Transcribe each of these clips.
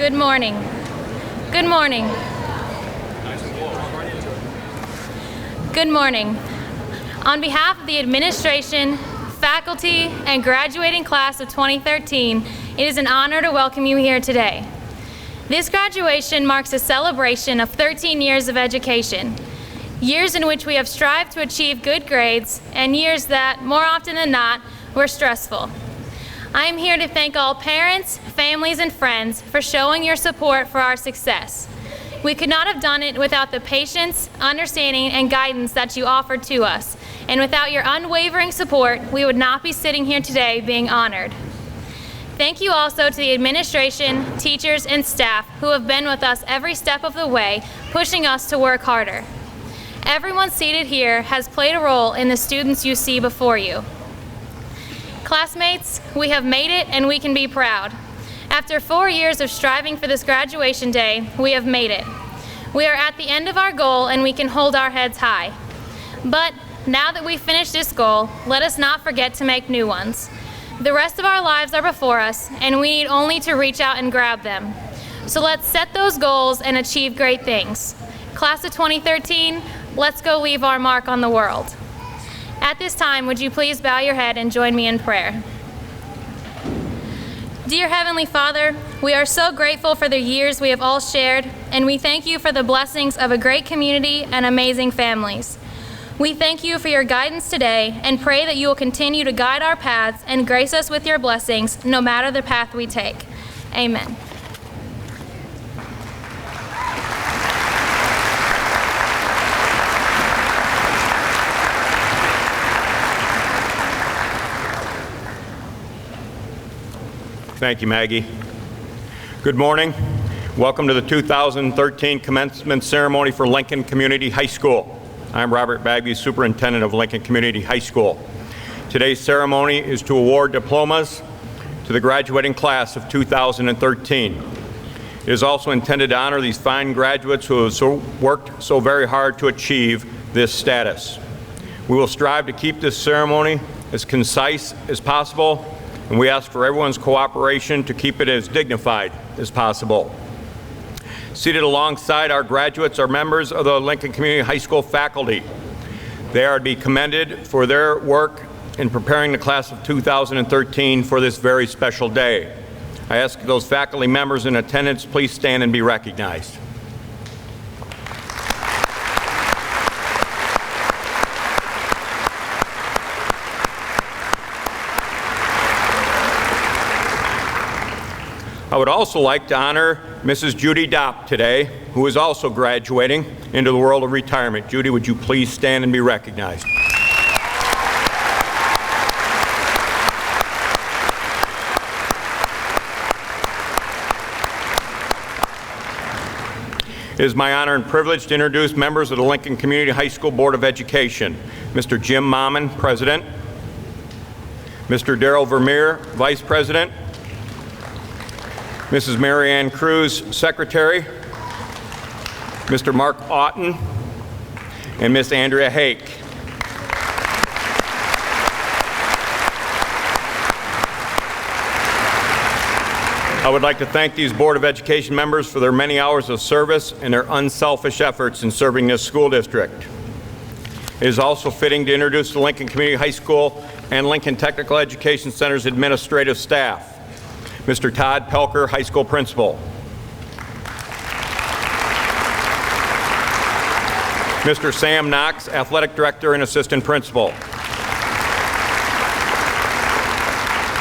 Good morning. Good morning. Good morning. On behalf of the administration, faculty, and graduating class of 2013, it is an honor to welcome you here today. This graduation marks a celebration of 13 years of education, years in which we have strived to achieve good grades, and years that, more often than not, were stressful. I am here to thank all parents, families, and friends for showing your support for our success. We could not have done it without the patience, understanding, and guidance that you offered to us. And without your unwavering support, we would not be sitting here today being honored. Thank you also to the administration, teachers, and staff who have been with us every step of the way, pushing us to work harder. Everyone seated here has played a role in the students you see before you. Classmates, we have made it and we can be proud. After 4 years of striving for this graduation day, we have made it. We are at the end of our goal and we can hold our heads high. But now that we've finished this goal, let us not forget to make new ones. The rest of our lives are before us and we need only to reach out and grab them. So let's set those goals and achieve great things. Class of 2013, let's go leave our mark on the world. At this time, would you please bow your head and join me in prayer? Dear Heavenly Father, we are so grateful for the years we have all shared, and we thank you for the blessings of a great community and amazing families. We thank you for your guidance today and pray that you will continue to guide our paths and grace us with your blessings no matter the path we take. Amen. Thank you, Maggie. Good morning. Welcome to the 2013 commencement ceremony for Lincoln Community High School. I'm Robert Bagby, Superintendent of Lincoln Community High School. Today's ceremony is to award diplomas to the graduating class of 2013. It is also intended to honor these fine graduates who have worked so very hard to achieve this status. We will strive to keep this ceremony as concise as possible, and we ask for everyone's cooperation to keep it as dignified as possible. Seated alongside our graduates are members of the Lincoln Community High School faculty. They are to be commended for their work in preparing the class of 2013 for this very special day. I ask those faculty members in attendance, please stand and be recognized. I would also like to honor Mrs. Judy Dopp today, who is also graduating into the world of retirement. Judy, would you please stand and be recognized? It is my honor and privilege to introduce members of the Lincoln Community High School Board of Education. Mr. Jim Mommen, President. Mr. Darrell Vermeer, Vice President. Mrs. Mary Ann Cruz, Secretary, Mr. Mark Otten, and Miss Andrea Hake. I would like to thank these Board of Education members for their many hours of service and their unselfish efforts in serving this school district. It is also fitting to introduce the Lincoln Community High School and Lincoln Technical Education Center's administrative staff. Mr. Todd Pelker, High School Principal. Mr. Sam Knox, Athletic Director and Assistant Principal.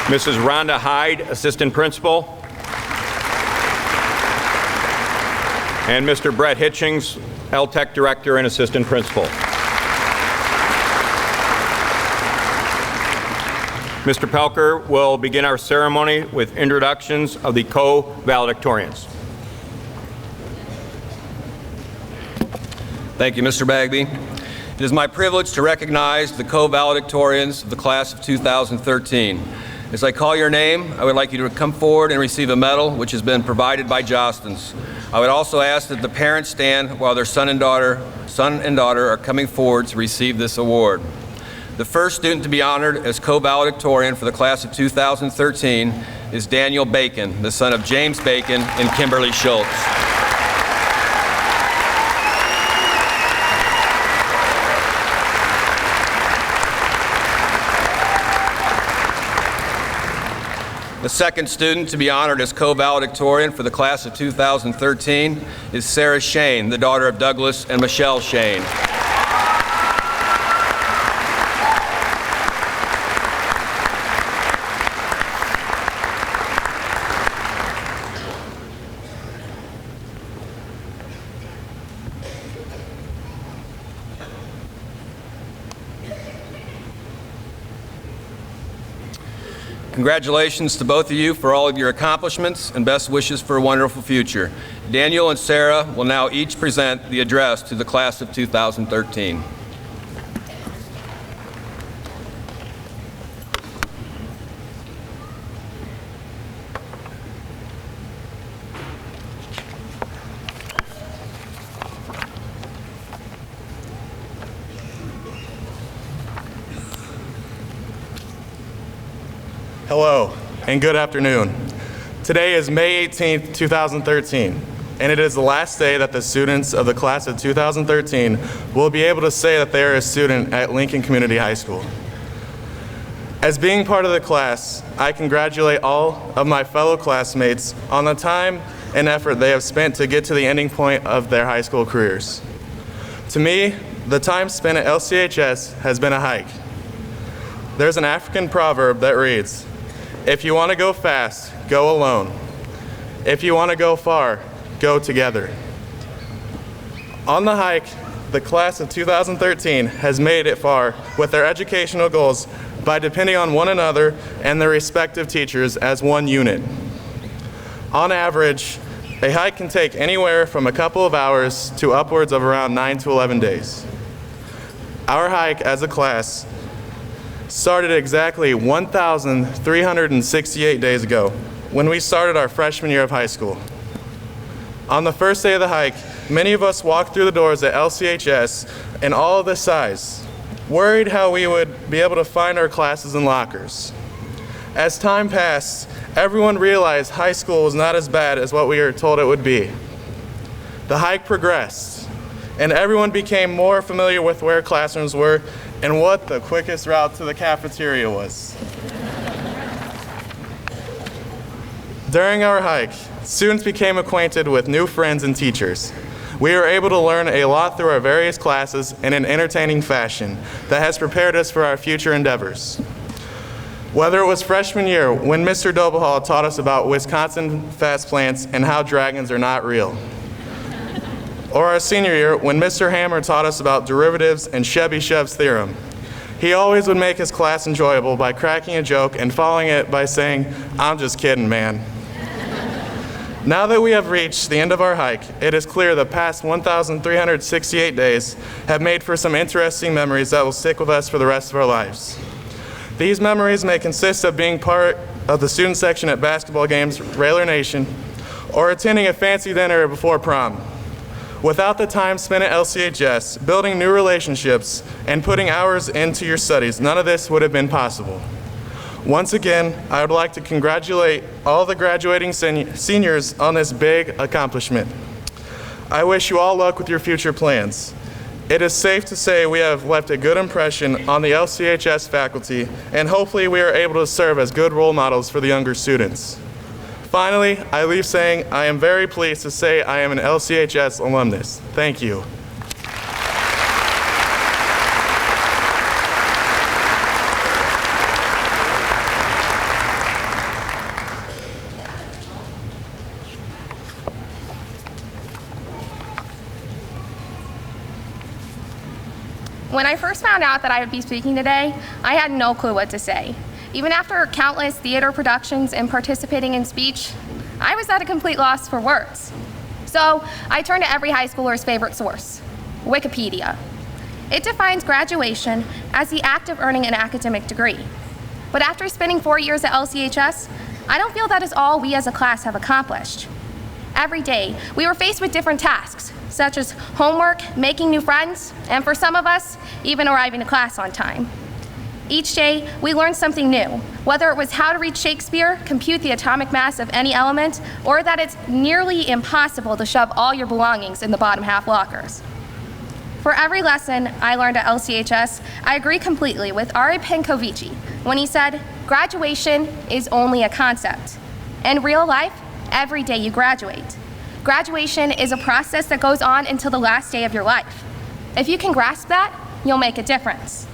Mrs. Rhonda Hyde, Assistant Principal. And Mr. Brett Hitchings, LTech Director and Assistant Principal. Mr. Pelker will begin our ceremony with introductions of the co-valedictorians. Thank you, Mr. Bagby. It is my privilege to recognize the co-valedictorians of the class of 2013. As I call your name, I would like you to come forward and receive a medal which has been provided by Jostens. I would also ask that the parents stand while their son and daughter are coming forward to receive this award. The first student to be honored as co-valedictorian for the class of 2013 is Daniel Bacon, the son of James Bacon and Kimberly Schultz. The second student to be honored as co-valedictorian for the class of 2013 is Sarah Shane, the daughter of Douglas and Michelle Shane. Congratulations to both of you for all of your accomplishments and best wishes for a wonderful future. Daniel and Sarah will now each present the address to the class of 2013. Hello, and good afternoon. Today is May 18th, 2013, and it is the last day that the students of the class of 2013 will be able to say that they are a student at Lincoln Community High School. As being part of the class, I congratulate all of my fellow classmates on the time and effort they have spent to get to the ending point of their high school careers. To me, the time spent at LCHS has been a hike. There's an African proverb that reads, "If you want to go fast, go alone. If you want to go far, go together." On the hike, the class of 2013 has made it far with their educational goals by depending on one another and their respective teachers as one unit. On average, a hike can take anywhere from a couple of hours to upwards of around 9 to 11 days. Our hike as a class started exactly 1,368 days ago when we started our freshman year of high school. On the first day of the hike, many of us walked through the doors at LCHS in all of this size, worried how we would be able to find our classes and lockers. As time passed, everyone realized high school was not as bad as what we were told it would be. The hike progressed, and everyone became more familiar with where classrooms were and what the quickest route to the cafeteria was. During our hike, students became acquainted with new friends and teachers. We were able to learn a lot through our various classes in an entertaining fashion that has prepared us for our future endeavors. Whether it was freshman year when Mr. Dobehall taught us about Wisconsin fast plants and how dragons are not real, or our senior year when Mr. Hammer taught us about derivatives and Chebyshev's theorem. He always would make his class enjoyable by cracking a joke and following it by saying, "I'm just kidding, man." Now that we have reached the end of our hike, it is clear the past 1,368 days have made for some interesting memories that will stick with us for the rest of our lives. These memories may consist of being part of the student section at basketball games, Railer Nation, or attending a fancy dinner before prom. Without the time spent at LCHS, building new relationships, and putting hours into your studies, none of this would have been possible. Once again, I would like to congratulate all the graduating seniors on this big accomplishment. I wish you all luck with your future plans. It is safe to say we have left a good impression on the LCHS faculty, and hopefully we are able to serve as good role models for the younger students. Finally, I leave saying I am very pleased to say I am an LCHS alumnus. Thank you. When I first found out that I would be speaking today, I had no clue what to say. Even after countless theater productions and participating in speech, I was at a complete loss for words. So I turned to every high schooler's favorite source, Wikipedia. It defines graduation as the act of earning an academic degree. But after spending 4 years at LCHS, I don't feel that is all we as a class have accomplished. Every day, we were faced with different tasks, such as homework, making new friends, and for some of us, even arriving to class on time. Each day, we learned something new, whether it was how to read Shakespeare, compute the atomic mass of any element, or that it's nearly impossible to shove all your belongings in the bottom half lockers. For every lesson I learned at LCHS, I agree completely with Ari Penkovici when he said, graduation is only a concept. In real life, every day you graduate. Graduation is a process that goes on until the last day of your life. If you can grasp that, you'll make a difference.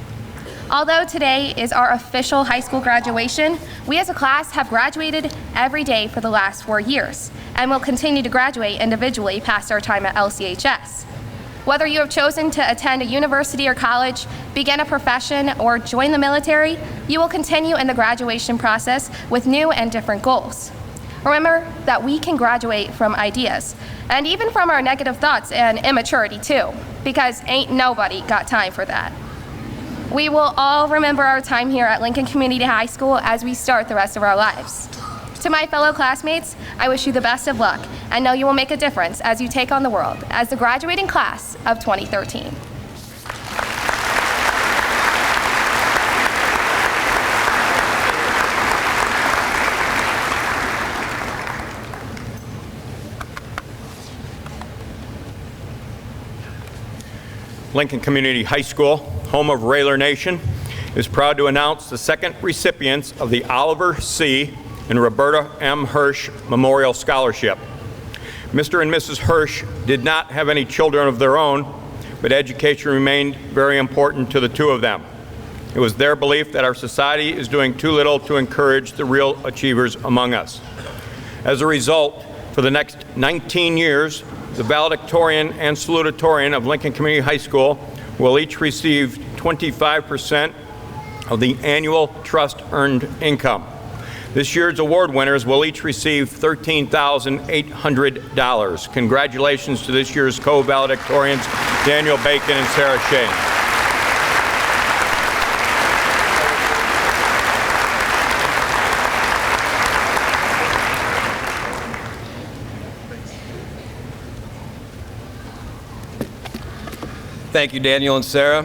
Although today is our official high school graduation, we as a class have graduated every day for the last 4 years and will continue to graduate individually past our time at LCHS. Whether you have chosen to attend a university or college, begin a profession, or join the military, you will continue in the graduation process with new and different goals. Remember that we can graduate from ideas, and even from our negative thoughts and immaturity too, because ain't nobody got time for that. We will all remember our time here at Lincoln Community High School as we start the rest of our lives. To my fellow classmates, I wish you the best of luck and know you will make a difference as you take on the world as the graduating class of 2013. Lincoln Community High School, home of Railer Nation, is proud to announce the second recipients of the Oliver C. and Roberta M. Hirsch Memorial Scholarship. Mr. and Mrs. Hirsch did not have any children of their own, but education remained very important to the two of them. It was their belief that our society is doing too little to encourage the real achievers among us. As a result, for the next 19 years, the valedictorian and salutatorian of Lincoln Community High School will each receive 25% of the annual trust earned income. This year's award winners will each receive $13,800. Congratulations to this year's co-valedictorians, Daniel Bacon and Sarah Shane. Thank you, Daniel and Sarah.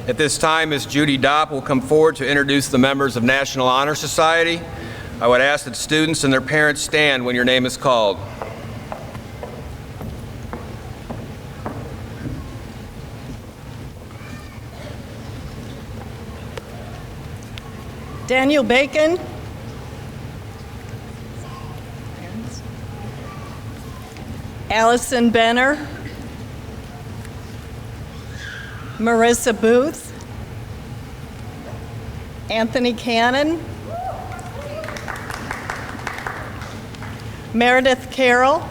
At this time, Ms. Judy Dopp will come forward to introduce the members of National Honor Society. I would ask that students and their parents stand when your name is called. Daniel Bacon. Allison Benner. Marissa Booth, Anthony Cannon, Meredith Carroll,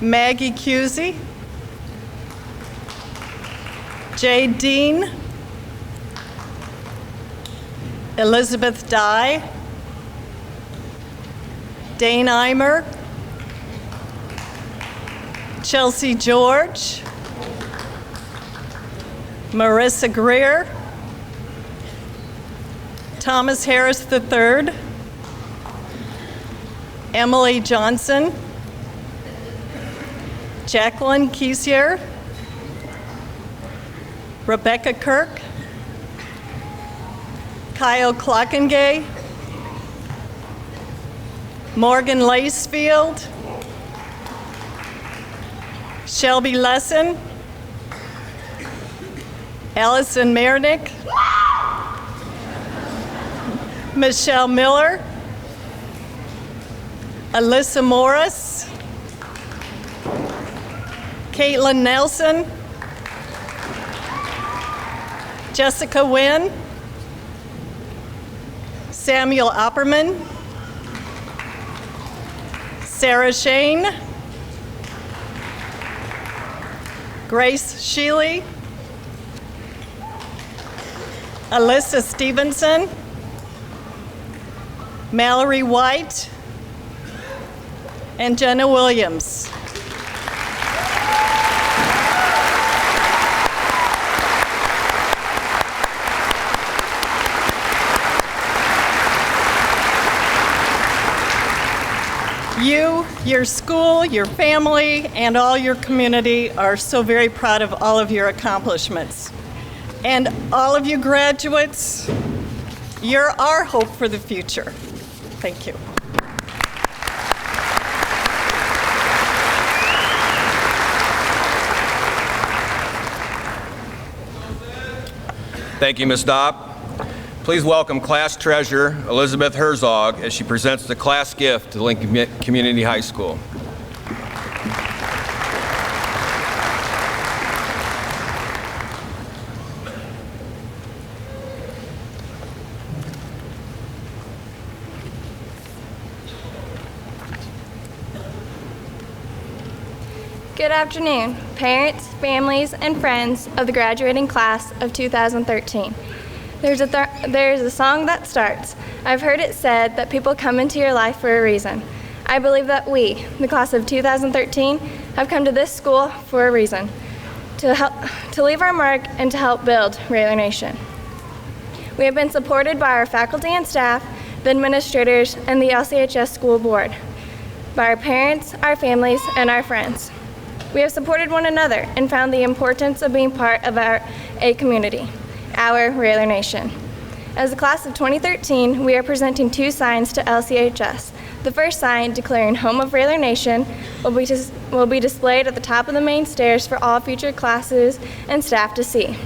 Maggie Cusey, Jay Dean, Elizabeth Dye, Dane Eimer, Chelsea George, Marissa Greer, Thomas Harris III, Emily Johnson, Jacqueline Kiesier, Rebecca Kirk, Kyle Clockengay, Morgan Lacefield, Shelby Lesson, Allison Mernick, Michelle Miller, Alyssa Morris, Caitlin Nelson, Jessica Wynn, Samuel Opperman, Sarah Shane, Grace Sheely, Alyssa Stevenson, Mallory White, and Jenna Williams. You Your school, your family, and all your community are so very proud of all of your accomplishments. And all of you graduates, you're our hope for the future. Thank you. Thank you, Ms. Dopp. Please welcome Class Treasurer Elizabeth Herzog as she presents the class gift to Lincoln Community High School. Good afternoon, parents, families, and friends of the graduating class of 2013. There's a song that starts, "I've heard it said that people come into your life for a reason." I believe that we, the class of 2013, have come to this school for a reason, to leave our mark and to help build Rayler Nation. We have been supported by our faculty and staff, the administrators, and the LCHS School Board, by our parents, our families, and our friends. We have supported one another and found the importance of being part of a community, our Rayler Nation. As the class of 2013, we are presenting 2 signs to LCHS. The first sign, declaring Home of Rayler Nation, will be displayed at the top of the main stairs for all future classes and staff to see.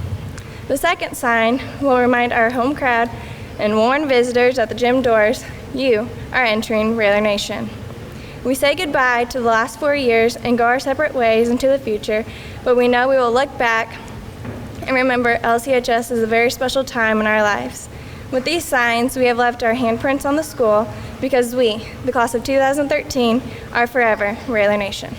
The second sign will remind our home crowd and warn visitors at the gym doors, you are entering Rayler Nation. We say goodbye to the last 4 years and go our separate ways into the future, but we know we will look back and remember LCHS is a very special time in our lives. With these signs, we have left our handprints on the school because we, the class of 2013, are forever Rayler Nation.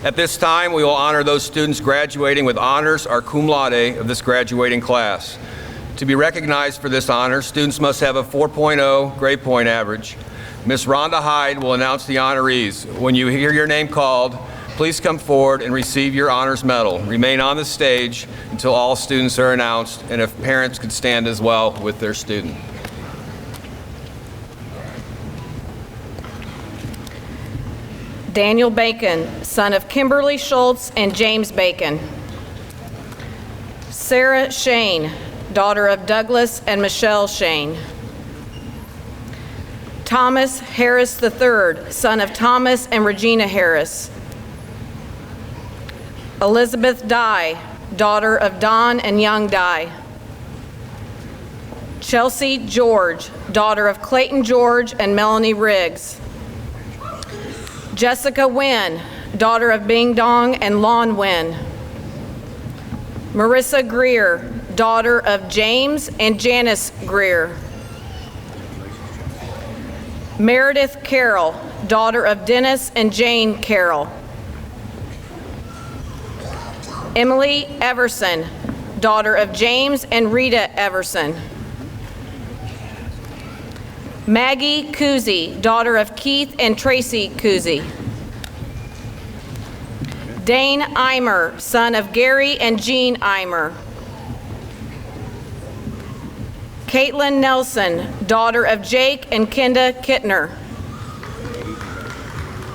At this time, we will honor those students graduating with honors or cum laude of this graduating class. To be recognized for this honor, students must have a 4.0 grade point average. Ms. Rhonda Hyde will announce the honorees. When you hear your name called, please come forward and receive your honors medal. Remain on the stage until all students are announced, and if parents could stand as well with their student. Daniel Bacon, son of Kimberly Schultz and James Bacon. Sarah Shane, daughter of Douglas and Michelle Shane. Thomas Harris III, son of Thomas and Regina Harris. Elizabeth Dye, daughter of Don and Young Dye. Chelsea George, daughter of Clayton George and Melanie Riggs. Jessica Wynn, daughter of Bing Dong and Lon Wynn. Marissa Greer, daughter of James and Janice Greer. Meredith Carroll, daughter of Dennis and Jane Carroll. Emily Everson, daughter of James and Rita Everson. Maggie Kuzy, daughter of Keith and Tracy Kuzy. Dane Eimer, son of Gary and Jean Eimer. Caitlin Nelson, daughter of Jake and Kenda Kittner.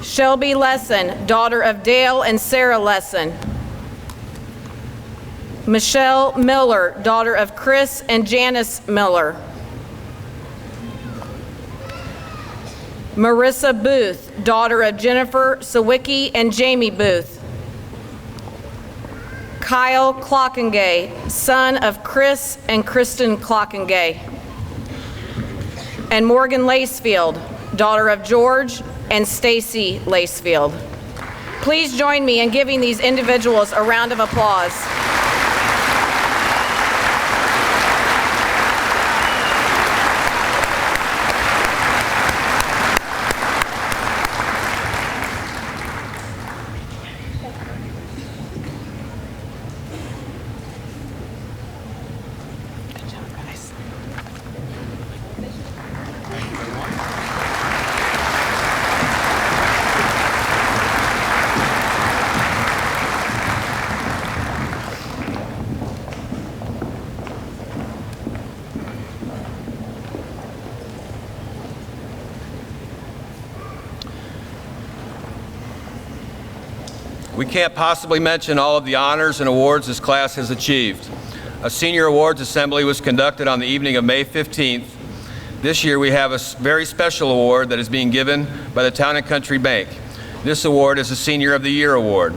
Shelby Lesson, daughter of Dale and Sarah Lesson. Michelle Miller, daughter of Chris and Janice Miller. Marissa Booth, daughter of Jennifer Sawicki and Jamie Booth. Kyle Clockengay, son of Chris and Kristen Clockengay. And Morgan Lacefield, daughter of George and Stacy Lacefield. Please join me in giving these individuals a round of applause. We can't possibly mention all of the honors and awards this class has achieved. A senior awards assembly was conducted on the evening of May 15th. This year we have a very special award that is being given by the Town and Country Bank. This award is a Senior of the Year award.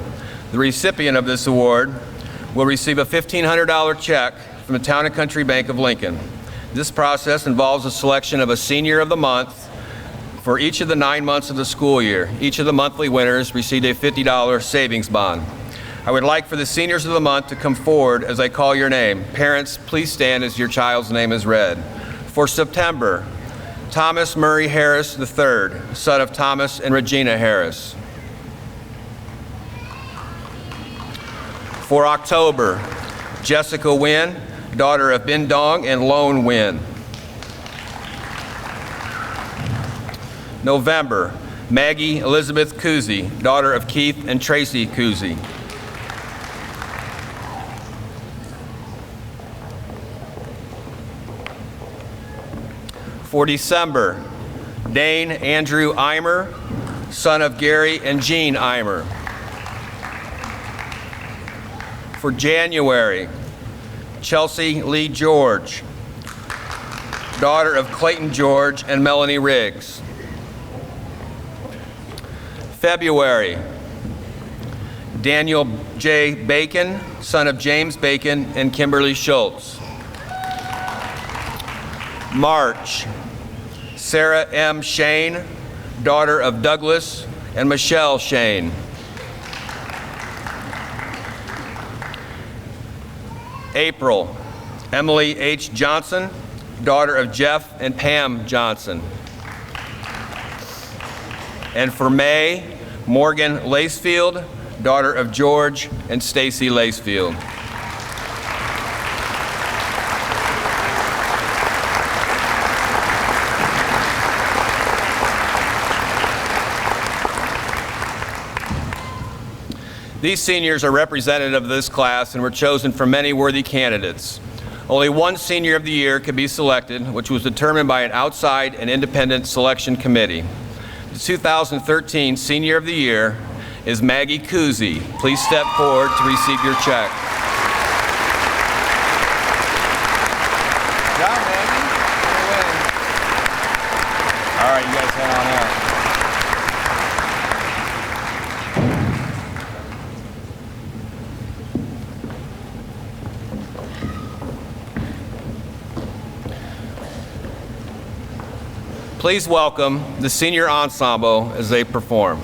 The recipient of this award will receive a $1,500 check from the Town and Country Bank of Lincoln. This process involves a selection of a Senior of the Month for each of the 9 months of the school year. Each of the monthly winners received a $50 savings bond. I would like for the Seniors of the Month to come forward as I call your name. Parents, please stand as your child's name is read. For September, Thomas Murray Harris III, son of Thomas and Regina Harris. For October, Jessica Nguyen, daughter of Bin Dong and Lone Nguyen. November, Maggie Elizabeth Kuzi, daughter of Keith and Tracy Kuzi. For December, Dane Andrew Eimer, son of Gary and Jean Eimer. For January, Chelsea Lee George, daughter of Clayton George and Melanie Riggs. February, Daniel J. Bacon, son of James Bacon and Kimberly Schultz. March, Sarah M. Shane, daughter of Douglas and Michelle Shane. April, Emily H. Johnson, daughter of Jeff and Pam Johnson. And for May, Morgan Lacefield, daughter of George and Stacy Lacefield. These seniors are representative of this class and were chosen from many worthy candidates. Only one Senior of the Year could be selected, which was determined by an outside and independent selection committee. The 2013 Senior of the Year is Maggie Kuzi. Please step forward to receive your check. Good job, Maggie. All right, you guys head on out. Please welcome the senior ensemble as they perform.